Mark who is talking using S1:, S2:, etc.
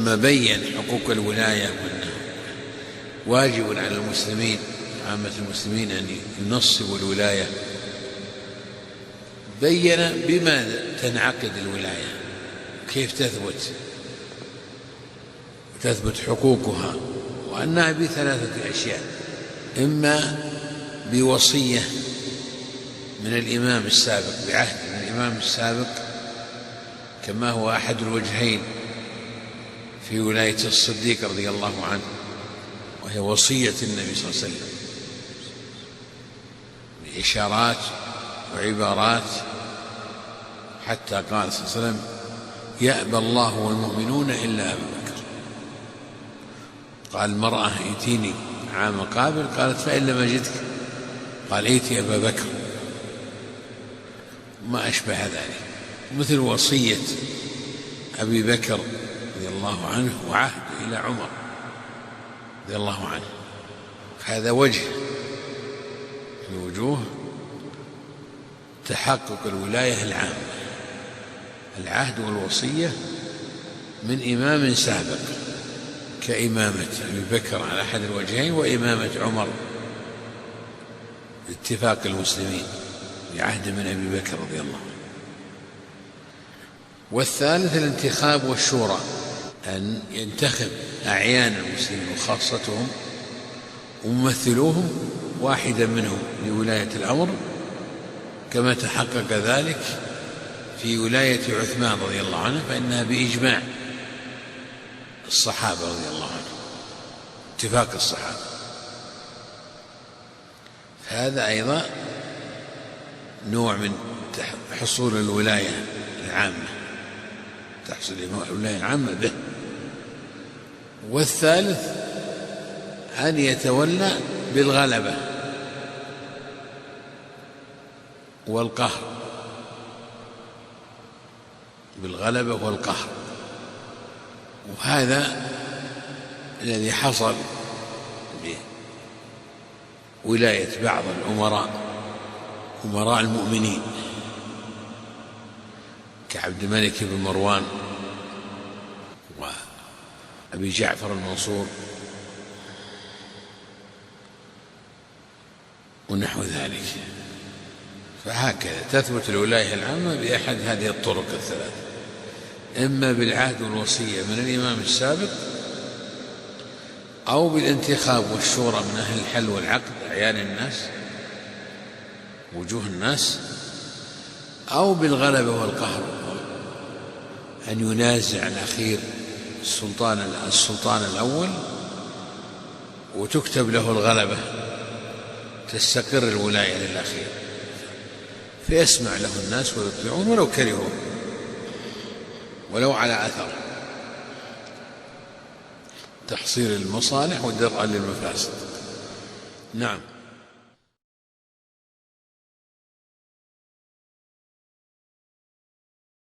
S1: لما بين حقوق الولاية وأنه واجب على المسلمين عامة المسلمين أن ينصبوا الولاية، بين بماذا تنعقد الولاية، كيف تثبت حقوقها، وأنها بثلاثة أشياء: إما بوصية من الإمام السابق، بعهد من الإمام السابق كما هو أحد الوجهين في ولاية الصديق رضي الله عنه، وهي وصية النبي صلى الله عليه وسلم بإشارات وعبارات، حتى قال صلى الله عليه وسلم: يأبى الله والمؤمنون إلا أبا بكر. قال المرأة: ائتيني عام قابل، قالت: فإن لم أجدك، قال: ائتي أبا بكر، ما أشبه ذلك، مثل وصية أبي بكر رضي الله عنه وعهد إلى عمر رضي الله عنه. هذا وجه من وجوه تحقق الولاية العامة، العهد والوصية من إمام سابق كإمامة أبي بكر على أحد الوجهين، وإمامة عمر باتفاق المسلمين بعهد من أبي بكر رضي الله عنه. والثالث الانتخاب والشورى، أن ينتخب أعيان المسلمين وخاصتهم وممثلوهم واحدا منهم لولاية الأمر، كما تحقق ذلك في ولاية عثمان رضي الله عنه، فإنها بإجماع الصحابة رضي الله عنهم، اتفاق الصحابة. هذا أيضا نوع من حصول الولاية العامة، تحصل الولاية العامة به. والثالث أن يتولى بالغلبة والقهر، بالغلبة والقهر. وهذا الذي حصل بولاية بعض الأمراء، أمراء المؤمنين كعبد الملك بن مروان وأبي جعفر المنصور ونحو ذلك. فهكذا تثبت الولاية العامة بأحد هذه الطرق الثلاث: إما بالعهد والوصية من الإمام السابق، أو بالانتخاب والشورى من أهل الحل والعقد أعيان الناس وجوه الناس، أو بالغلبة والقهر، أن ينازع الأخير السلطان الأول وتكتب له الغلبة، تستقر الولاية للأخير، فيسمع له الناس ويطيعون ولو كرهوا، ولو على أثر، تحصيل المصالح ودرءا للمفاسد. نعم.